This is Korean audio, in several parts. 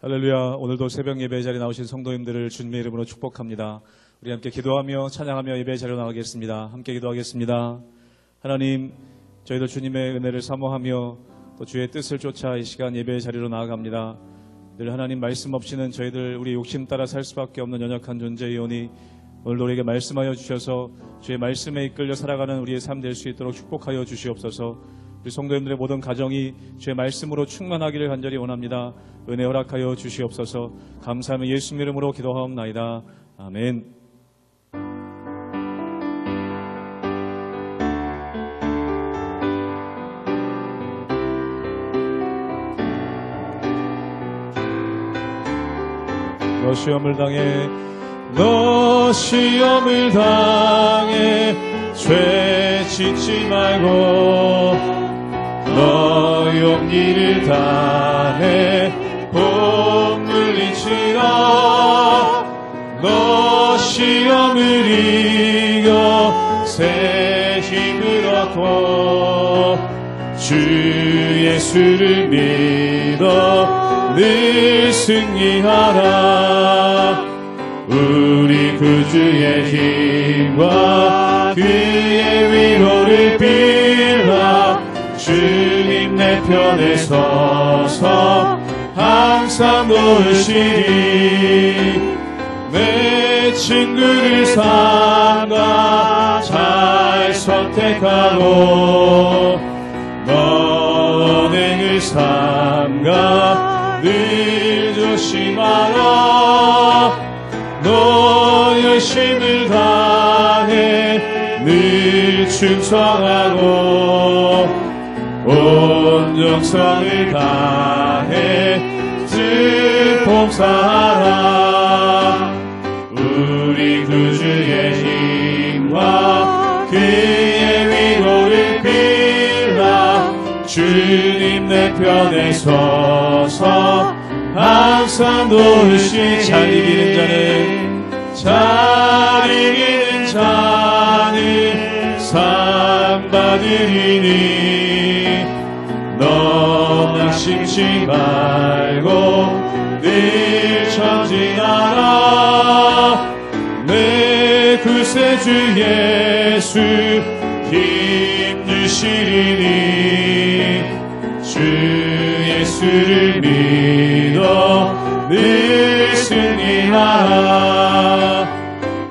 할렐루야. 오늘도 새벽 예배 자리에 나오신 성도님들을 주님의 이름으로 축복합니다. 우리 함께 기도하며 찬양하며 예배 자리로 나가겠습니다. 함께 기도하겠습니다. 하나님, 저희도 주님의 은혜를 사모하며 또 주의 뜻을 쫓아 이 시간 예배 자리로 나아갑니다. 늘 하나님 말씀 없이는 저희들 우리 욕심 따라 살 수밖에 없는 연약한 존재이오니 오늘도 우리에게 말씀하여 주셔서 주의 말씀에 이끌려 살아가는 우리의 삶 될 수 있도록 축복하여 주시옵소서. 우리 성도님들의 모든 가정이 주의 말씀으로 충만하기를 간절히 원합니다. 은혜 허락하여 주시옵소서. 감사하며 예수 이름으로 기도하옵나이다. 아멘. 너 시험을 당해 죄 짓지 말고 너 용기를 다해 복 물리치라. 너 시험을 이겨 새 힘을 얻고 주 예수를 믿어 늘 승리하라. 우리 구주의 힘과 그의 위로를 빌라. 주님 내 편에 서서 항상 도우시리. 내 친구를 삼가 잘 선택하고 언행을 삼가 늘 조심하라. 너 열심을 다해 늘 충성하고 온 정성을 다해 주 봉사하라. 우리 구주의 힘과 그의 위로를 빌라. 주님 내 편에 서서 항상 도우시니 잘 이기는 자는 상 받으리니. 너 낙심치 말고 늘 전진하라. 내 구세주 예수 힘 주시리니. 주 예수를 믿어 늘 승리하라.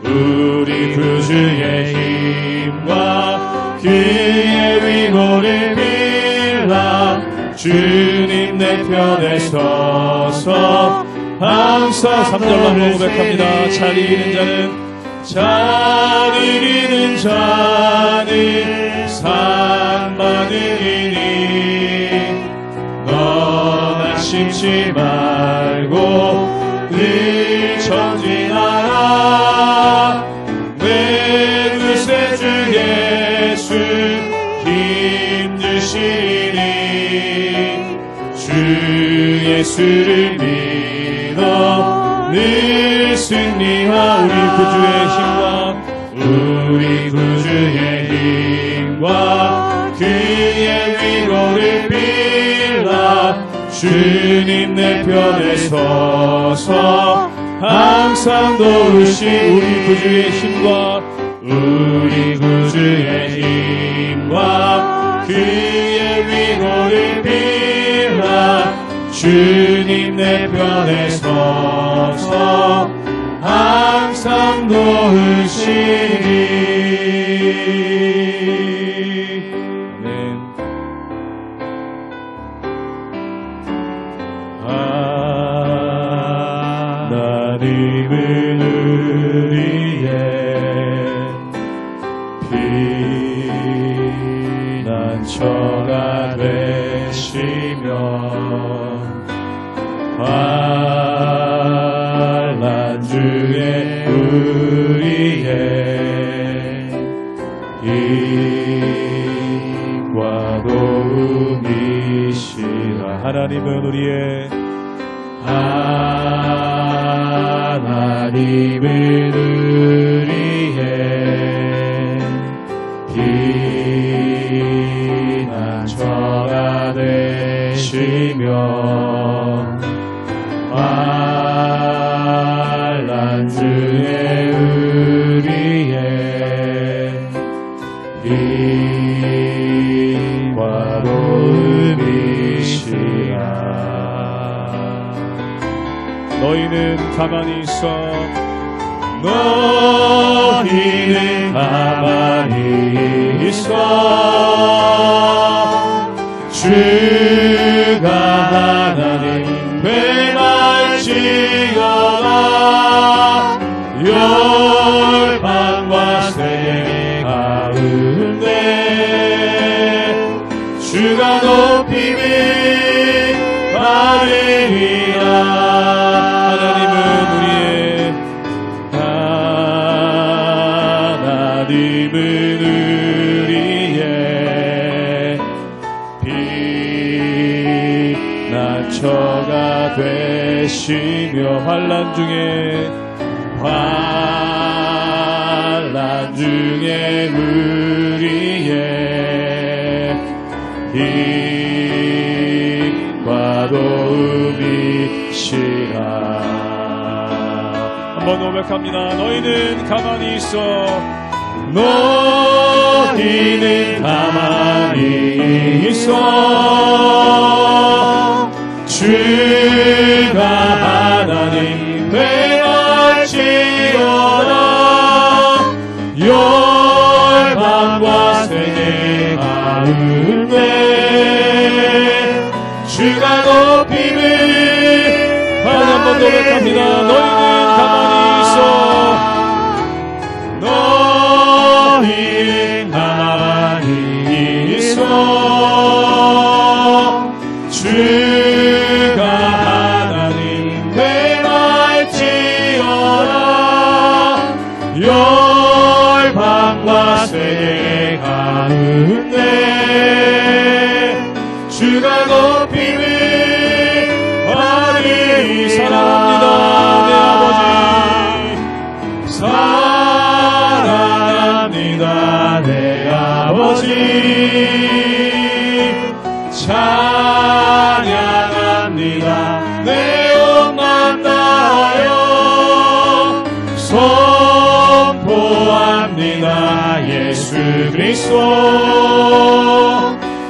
우리 구주의 힘과 그의 위로를 빌라. 주님 내 편에 서서 항상 3절로 고백합니다. 잘 이기는 자는 상 받으리니. 너 낙심치 말고 늘 전진하라. 내 구세주 예수 힘 주시니. 주 예수를 믿어 늘 승리하. 우리 구주의 힘과 그의 위로를 빌라. 주님 내 편에 서서 항상 도우시. 우리 구주의 힘과 그의 위로를 빌라. 주님 내 편에 서서 항상 도우시리. 아멘. 하나님은 우리의 피난처가 되시며 환난 중에 우리의 힘과 도움이시라. 하나님은 우리의 피난처가 되시며 빛과 도움이시라. 너희는 가만히 있어. 너희는 가만히 있어. 주가 하나님 되날지어다. 열방과 세계 가운데 주가 높임을 받으리라. 하나님은 우리의 빛나처가 되시며 환난 중에 우리의 빛과 도움이시라. 한번 고백합니다. 너희는 가만히 있어. 너희는 가만히 있어. 주가 하나님 되날지어다. 열방과 세계 가운데 주가 높임을 다시 한번 고백합니다. 너희는 가만히 있어. 너희는 가만히 있어. 주가 하나님 되날지어다. 열방과 세계 가운데 주가 높임을 받으리. 사랑합니다 내 아버지. 사랑합니다 내 아버지. 찬양합니다 내 영광 다하여. 선포합니다 예수 그리스도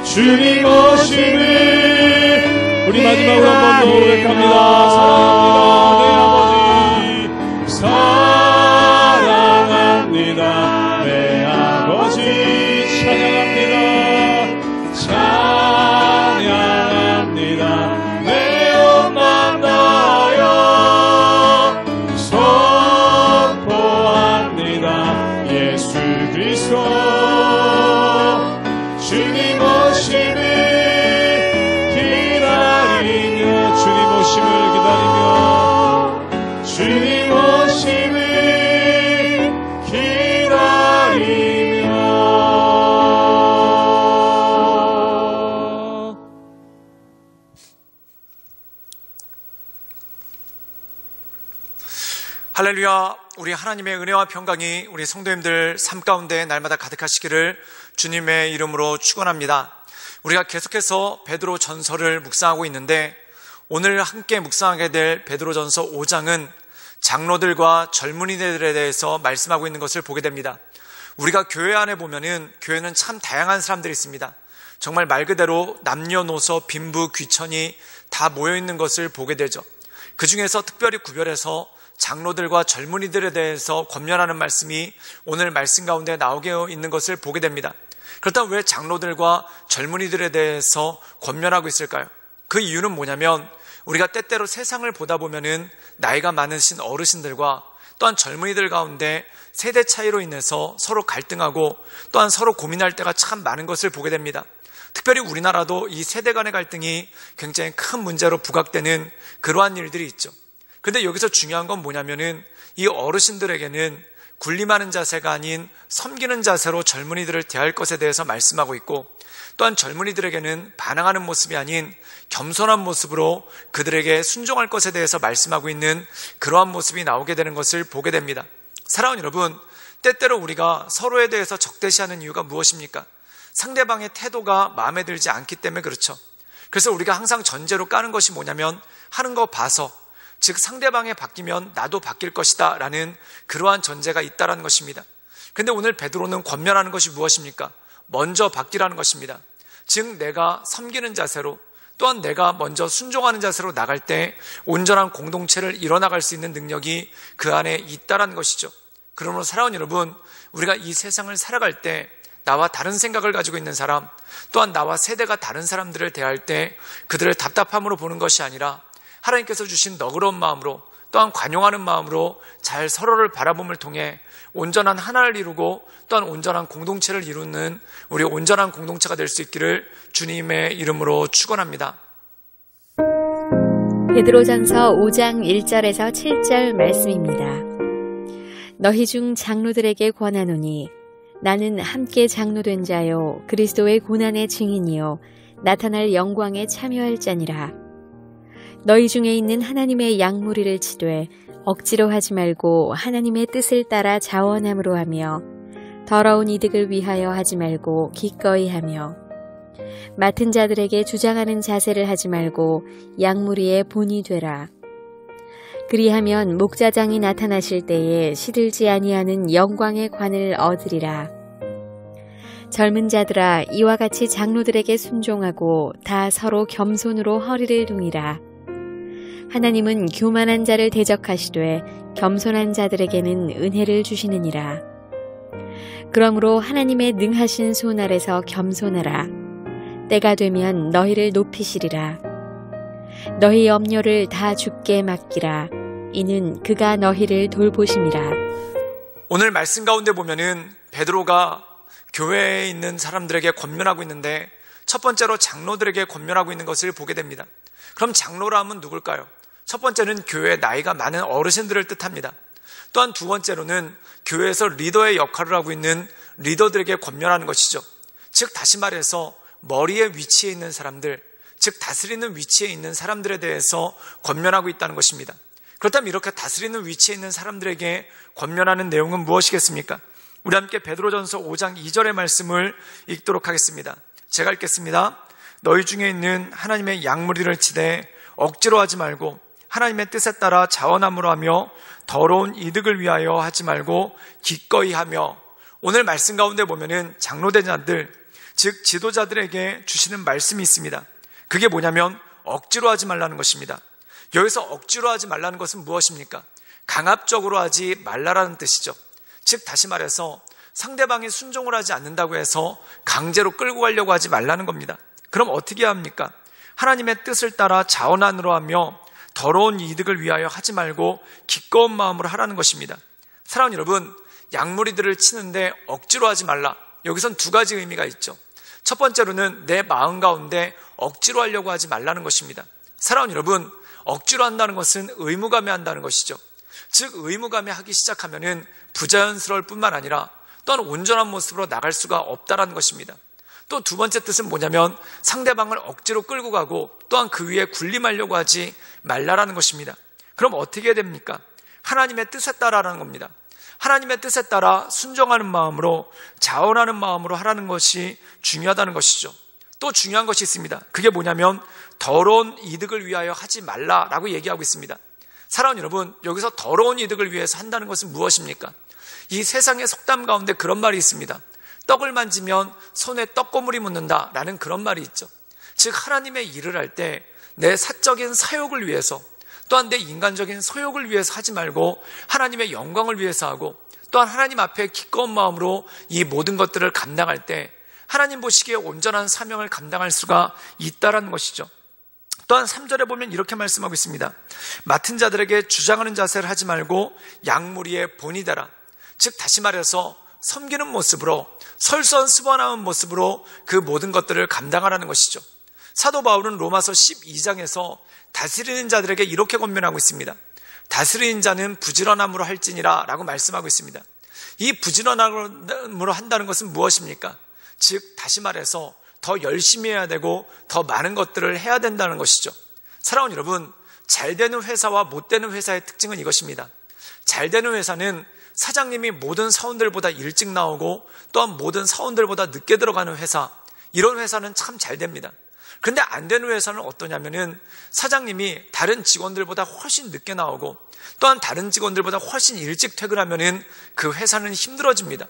주님 오심을. 우리 마지막으로 한 번 더 고백합니다. 사랑합니다 내 아버지. 사랑합니다 내 아버지. 찬양합니다 찬양합니다 내 영광 다하여. 선포합니다 예수 그리스도 주님 오심을 기다리며. 주님 오심을 기다리며. 주님 오심을 기다리며. 할렐루야. 우리 하나님의 은혜와 평강이 우리 성도님들 삶 가운데 날마다 가득하시기를 주님의 이름으로 축원합니다. 우리가 계속해서 베드로 전서를 묵상하고 있는데 오늘 함께 묵상하게 될 베드로 전서 5장은 장로들과 젊은이들에 대해서 말씀하고 있는 것을 보게 됩니다. 우리가 교회 안에 보면은 교회는 참 다양한 사람들이 있습니다. 정말 말 그대로 남녀노소 빈부 귀천이 다 모여 있는 것을 보게 되죠. 그 중에서 특별히 구별해서 장로들과 젊은이들에 대해서 권면하는 말씀이 오늘 말씀 가운데 나오게 있는 것을 보게 됩니다. 그렇다면 왜 장로들과 젊은이들에 대해서 권면하고 있을까요? 그 이유는 뭐냐면 우리가 때때로 세상을 보다 보면은 나이가 많으신 어르신들과 또한 젊은이들 가운데 세대 차이로 인해서 서로 갈등하고 또한 서로 고민할 때가 참 많은 것을 보게 됩니다. 특별히 우리나라도 이 세대 간의 갈등이 굉장히 큰 문제로 부각되는 그러한 일들이 있죠. 근데 여기서 중요한 건 뭐냐면은 이 어르신들에게는 군림하는 자세가 아닌 섬기는 자세로 젊은이들을 대할 것에 대해서 말씀하고 있고, 또한 젊은이들에게는 반항하는 모습이 아닌 겸손한 모습으로 그들에게 순종할 것에 대해서 말씀하고 있는 그러한 모습이 나오게 되는 것을 보게 됩니다. 사랑하는 여러분, 때때로 우리가 서로에 대해서 적대시하는 이유가 무엇입니까? 상대방의 태도가 마음에 들지 않기 때문에 그렇죠. 그래서 우리가 항상 전제로 까는 것이 뭐냐면 하는 거 봐서, 즉 상대방이 바뀌면 나도 바뀔 것이다 라는 그러한 전제가 있다는 것입니다. 근데 오늘 베드로는 권면하는 것이 무엇입니까? 먼저 받기라는 것입니다. 즉 내가 섬기는 자세로, 또한 내가 먼저 순종하는 자세로 나갈 때 온전한 공동체를 이뤄나갈 수 있는 능력이 그 안에 있다는 것이죠. 그러므로 사랑하는 여러분, 우리가 이 세상을 살아갈 때 나와 다른 생각을 가지고 있는 사람, 또한 나와 세대가 다른 사람들을 대할 때 그들을 답답함으로 보는 것이 아니라 하나님께서 주신 너그러운 마음으로, 또한 관용하는 마음으로 잘 서로를 바라봄을 통해 온전한 하나를 이루고 또한 온전한 공동체를 이루는 우리 온전한 공동체가 될 수 있기를 주님의 이름으로 축원합니다. 베드로전서 5장 1절에서 7절 말씀입니다. 너희 중 장로들에게 권하노니 나는 함께 장로된 자요 그리스도의 고난의 증인이요 나타날 영광에 참여할 자니라. 너희 중에 있는 하나님의 양무리를 치되 억지로 하지 말고 하나님의 뜻을 따라 자원함으로 하며 더러운 이득을 위하여 하지 말고 기꺼이 하며 맡은 자들에게 주장하는 자세를 하지 말고 양무리의 본이 되라. 그리하면 목자장이 나타나실 때에 시들지 아니하는 영광의 관을 얻으리라. 젊은 자들아 이와 같이 장로들에게 순종하고 다 서로 겸손으로 허리를 동이라. 하나님은 교만한 자를 대적하시되 겸손한 자들에게는 은혜를 주시느니라. 그러므로 하나님의 능하신 손 아래서 겸손하라. 때가 되면 너희를 높이시리라. 너희 염려를 다 주께 맡기라. 이는 그가 너희를 돌보심이라. 오늘 말씀 가운데 보면은 베드로가 교회에 있는 사람들에게 권면하고 있는데 첫 번째로 장로들에게 권면하고 있는 것을 보게 됩니다. 그럼 장로라 하면 누굴까요? 첫 번째는 교회에 나이가 많은 어르신들을 뜻합니다. 또한 두 번째로는 교회에서 리더의 역할을 하고 있는 리더들에게 권면하는 것이죠. 즉 다시 말해서 머리에 위치해 있는 사람들, 즉 다스리는 위치에 있는 사람들에 대해서 권면하고 있다는 것입니다. 그렇다면 이렇게 다스리는 위치에 있는 사람들에게 권면하는 내용은 무엇이겠습니까? 우리 함께 베드로전서 5장 2절의 말씀을 읽도록 하겠습니다. 제가 읽겠습니다. 너희 중에 있는 하나님의 양무리를 치되 억지로 하지 말고 하나님의 뜻에 따라 자원함으로 하며 더러운 이득을 위하여 하지 말고 기꺼이 하며. 오늘 말씀 가운데 보면은 장로된 자들, 즉 지도자들에게 주시는 말씀이 있습니다. 그게 뭐냐면 억지로 하지 말라는 것입니다. 여기서 억지로 하지 말라는 것은 무엇입니까? 강압적으로 하지 말라라는 뜻이죠. 즉 다시 말해서 상대방이 순종을 하지 않는다고 해서 강제로 끌고 가려고 하지 말라는 겁니다. 그럼 어떻게 해야 합니까? 하나님의 뜻을 따라 자원함으로 하며 더러운 이득을 위하여 하지 말고 기꺼운 마음으로 하라는 것입니다. 사랑하는 여러분, 양무리들을 치는데 억지로 하지 말라. 여기선 두 가지 의미가 있죠. 첫 번째로는 내 마음 가운데 억지로 하려고 하지 말라는 것입니다. 사랑하는 여러분, 억지로 한다는 것은 의무감에 한다는 것이죠. 즉 의무감에 하기 시작하면은 부자연스러울 뿐만 아니라 또한 온전한 모습으로 나갈 수가 없다라는 것입니다. 또 두 번째 뜻은 뭐냐면 상대방을 억지로 끌고 가고 또한 그 위에 군림하려고 하지 말라라는 것입니다. 그럼 어떻게 해야 됩니까? 하나님의 뜻에 따라라는 겁니다. 하나님의 뜻에 따라 순종하는 마음으로 자원하는 마음으로 하라는 것이 중요하다는 것이죠. 또 중요한 것이 있습니다. 그게 뭐냐면 더러운 이득을 위하여 하지 말라라고 얘기하고 있습니다. 사랑하는 여러분, 여기서 더러운 이득을 위해서 한다는 것은 무엇입니까? 이 세상의 속담 가운데 그런 말이 있습니다. 떡을 만지면 손에 떡고물이 묻는다라는 그런 말이 있죠. 즉 하나님의 일을 할 때 내 사적인 사욕을 위해서 또한 내 인간적인 소욕을 위해서 하지 말고 하나님의 영광을 위해서 하고 또한 하나님 앞에 기꺼운 마음으로 이 모든 것들을 감당할 때 하나님 보시기에 온전한 사명을 감당할 수가 있다라는 것이죠. 또한 3절에 보면 이렇게 말씀하고 있습니다. 맡은 자들에게 주장하는 자세를 하지 말고 양무리의 본이 되라. 즉 다시 말해서 섬기는 모습으로 솔선수범하는 모습으로 그 모든 것들을 감당하라는 것이죠. 사도 바울은 로마서 12장에서 다스리는 자들에게 이렇게 권면하고 있습니다. 다스리는 자는 부지런함으로 할지니라 라고 말씀하고 있습니다. 이 부지런함으로 한다는 것은 무엇입니까? 즉 다시 말해서 더 열심히 해야 되고 더 많은 것들을 해야 된다는 것이죠. 사랑하는 여러분, 잘 되는 회사와 못 되는 회사의 특징은 이것입니다. 잘 되는 회사는 사장님이 모든 사원들보다 일찍 나오고 또한 모든 사원들보다 늦게 들어가는 회사, 이런 회사는 참 잘 됩니다. 그런데 안 되는 회사는 어떠냐면은 사장님이 다른 직원들보다 훨씬 늦게 나오고 또한 다른 직원들보다 훨씬 일찍 퇴근하면은 그 회사는 힘들어집니다.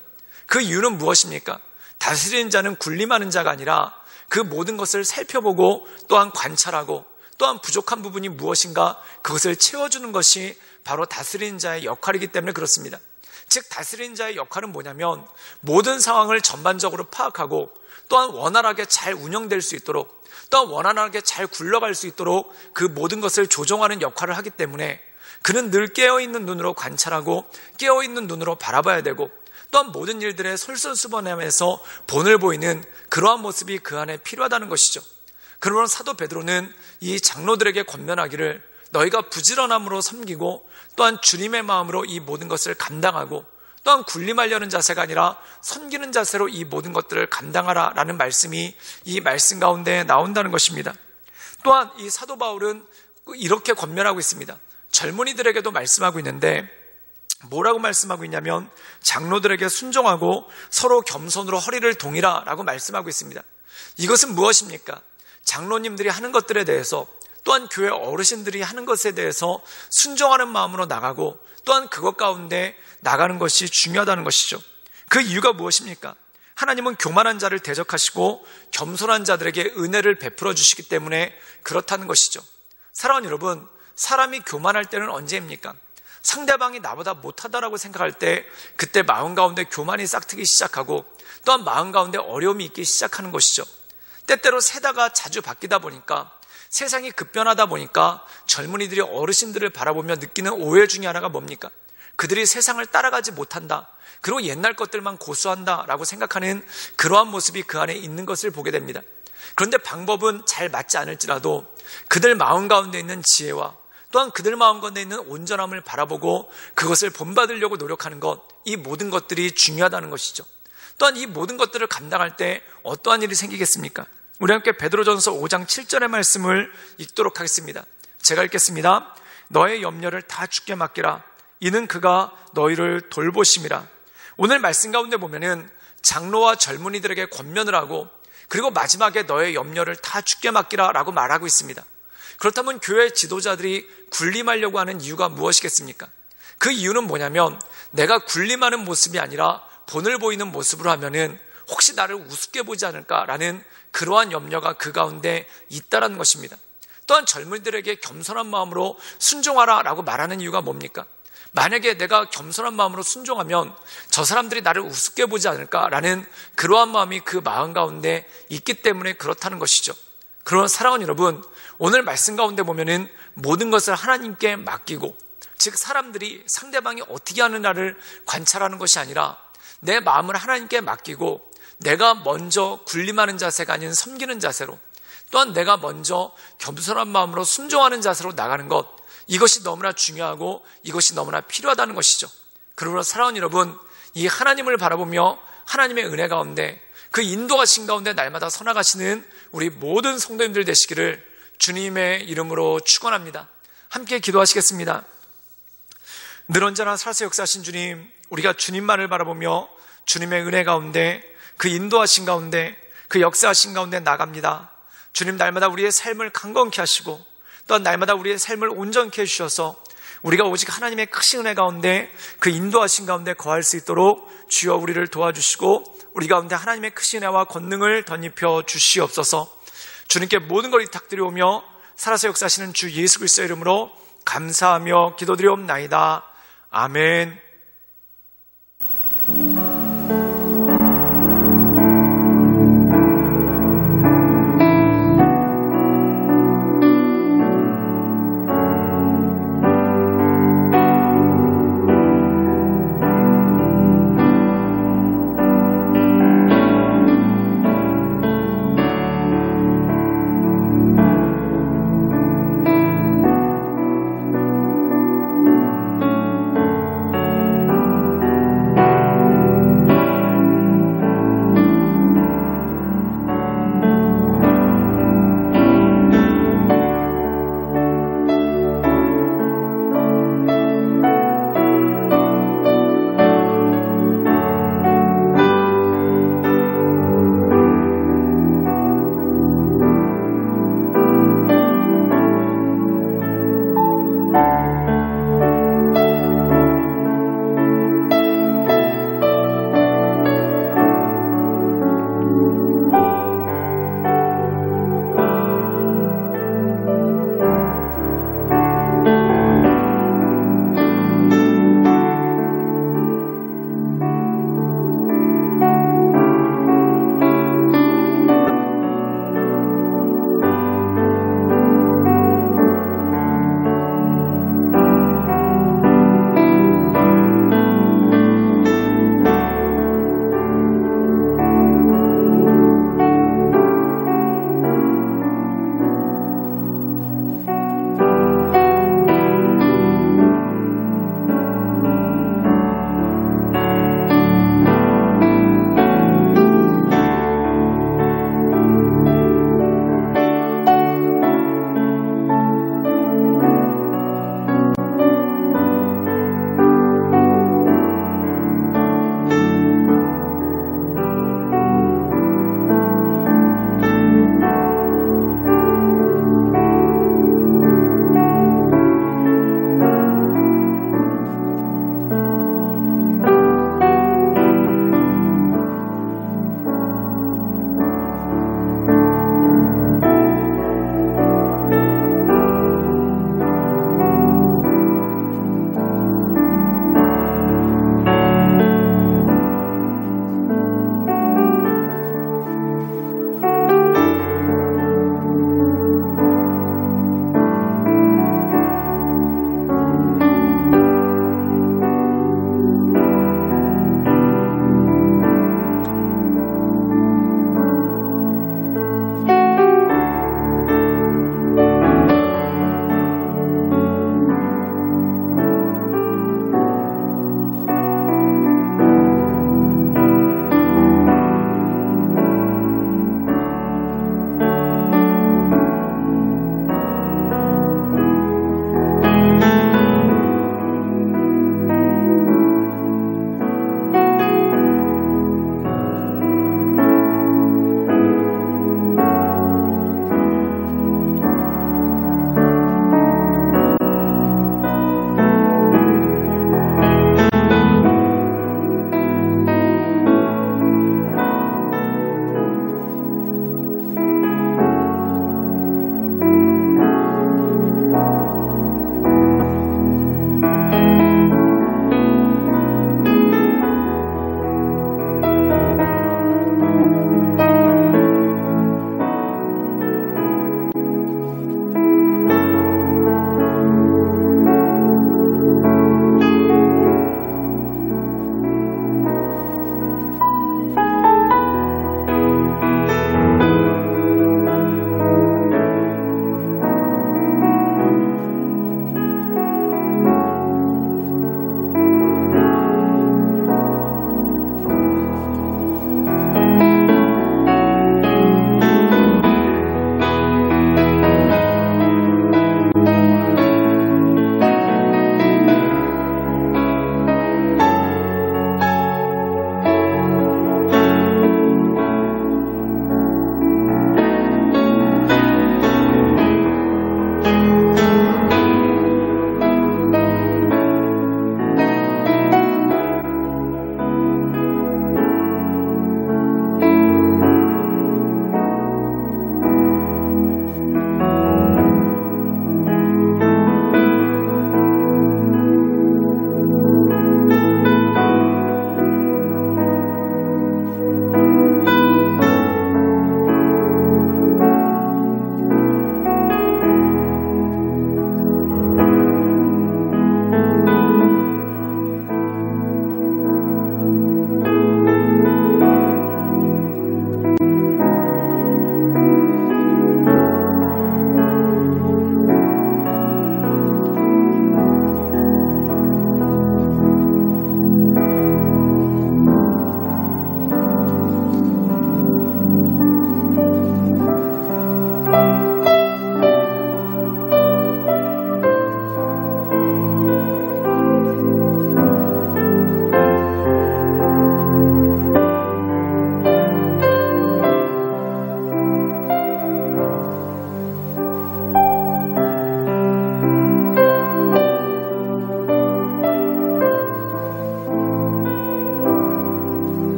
그 이유는 무엇입니까? 다스리는 자는 군림하는 자가 아니라 그 모든 것을 살펴보고 또한 관찰하고 또한 부족한 부분이 무엇인가 그것을 채워주는 것이 바로 다스리는 자의 역할이기 때문에 그렇습니다. 즉 다스리는 자의 역할은 뭐냐면 모든 상황을 전반적으로 파악하고 또한 원활하게 잘 운영될 수 있도록 또한 원활하게 잘 굴러갈 수 있도록 그 모든 것을 조정하는 역할을 하기 때문에 그는 늘 깨어있는 눈으로 관찰하고 깨어있는 눈으로 바라봐야 되고 또한 모든 일들의 솔선수범함에서 본을 보이는 그러한 모습이 그 안에 필요하다는 것이죠. 그러므로 사도 베드로는 이 장로들에게 권면하기를 너희가 부지런함으로 섬기고 또한 주님의 마음으로 이 모든 것을 감당하고 또한 군림하려는 자세가 아니라 섬기는 자세로 이 모든 것들을 감당하라 라는 말씀이 이 말씀 가운데 나온다는 것입니다. 또한 이 사도 바울은 이렇게 권면하고 있습니다. 젊은이들에게도 말씀하고 있는데 뭐라고 말씀하고 있냐면 장로들에게 순종하고 서로 겸손으로 허리를 동이라 라고 말씀하고 있습니다. 이것은 무엇입니까? 장로님들이 하는 것들에 대해서 또한 교회 어르신들이 하는 것에 대해서 순종하는 마음으로 나가고 또한 그것 가운데 나가는 것이 중요하다는 것이죠. 그 이유가 무엇입니까? 하나님은 교만한 자를 대적하시고 겸손한 자들에게 은혜를 베풀어 주시기 때문에 그렇다는 것이죠. 사랑하는 여러분, 사람이 교만할 때는 언제입니까? 상대방이 나보다 못하다라고 생각할 때 그때 마음 가운데 교만이 싹트기 시작하고 또한 마음 가운데 어려움이 있기 시작하는 것이죠. 때때로 세대가 자주 바뀌다 보니까 세상이 급변하다 보니까 젊은이들이 어르신들을 바라보며 느끼는 오해 중에 하나가 뭡니까? 그들이 세상을 따라가지 못한다. 그리고 옛날 것들만 고수한다라고 생각하는 그러한 모습이 그 안에 있는 것을 보게 됩니다. 그런데 방법은 잘 맞지 않을지라도 그들 마음 가운데 있는 지혜와 또한 그들 마음 가운데 있는 온전함을 바라보고 그것을 본받으려고 노력하는 것, 이 모든 것들이 중요하다는 것이죠. 또한 이 모든 것들을 감당할 때 어떠한 일이 생기겠습니까? 우리 함께 베드로전서 5장 7절의 말씀을 읽도록 하겠습니다. 제가 읽겠습니다. 너의 염려를 다 주께 맡기라. 이는 그가 너희를 돌보심이라. 오늘 말씀 가운데 보면은 장로와 젊은이들에게 권면을 하고 그리고 마지막에 너의 염려를 다 주께 맡기라 라고 말하고 있습니다. 그렇다면 교회 지도자들이 군림하려고 하는 이유가 무엇이겠습니까? 그 이유는 뭐냐면 내가 군림하는 모습이 아니라 본을 보이는 모습으로 하면은 혹시 나를 우습게 보지 않을까라는 그러한 염려가 그 가운데 있다라는 것입니다. 또한 젊은이들에게 겸손한 마음으로 순종하라 라고 말하는 이유가 뭡니까? 만약에 내가 겸손한 마음으로 순종하면 저 사람들이 나를 우습게 보지 않을까라는 그러한 마음이 그 마음 가운데 있기 때문에 그렇다는 것이죠. 그러나 사랑하는 여러분, 오늘 말씀 가운데 보면은 모든 것을 하나님께 맡기고, 즉 사람들이 상대방이 어떻게 하느냐를 관찰하는 것이 아니라 내 마음을 하나님께 맡기고 내가 먼저 군림하는 자세가 아닌 섬기는 자세로, 또한 내가 먼저 겸손한 마음으로 순종하는 자세로 나가는 것, 이것이 너무나 중요하고 이것이 너무나 필요하다는 것이죠. 그러므로 사랑하는 여러분, 이 하나님을 바라보며 하나님의 은혜 가운데 그 인도하신 가운데 날마다 서나가시는 우리 모든 성도님들 되시기를 주님의 이름으로 축원합니다. 함께 기도하시겠습니다. 늘 언제나 살아서 역사하신 주님, 우리가 주님만을 바라보며 주님의 은혜 가운데 그 인도하신 가운데 그 역사하신 가운데 나갑니다. 주님, 날마다 우리의 삶을 강건케 하시고 또한 날마다 우리의 삶을 온전케 해주셔서 우리가 오직 하나님의 크신 은혜 가운데 그 인도하신 가운데 거할 수 있도록 주여 우리를 도와주시고 우리 가운데 하나님의 크신 은혜와 권능을 덧입혀 주시옵소서. 주님께 모든 걸 위탁드리오며 살아서 역사하시는 주 예수 그리스도의 이름으로 감사하며 기도드리옵나이다. 아멘.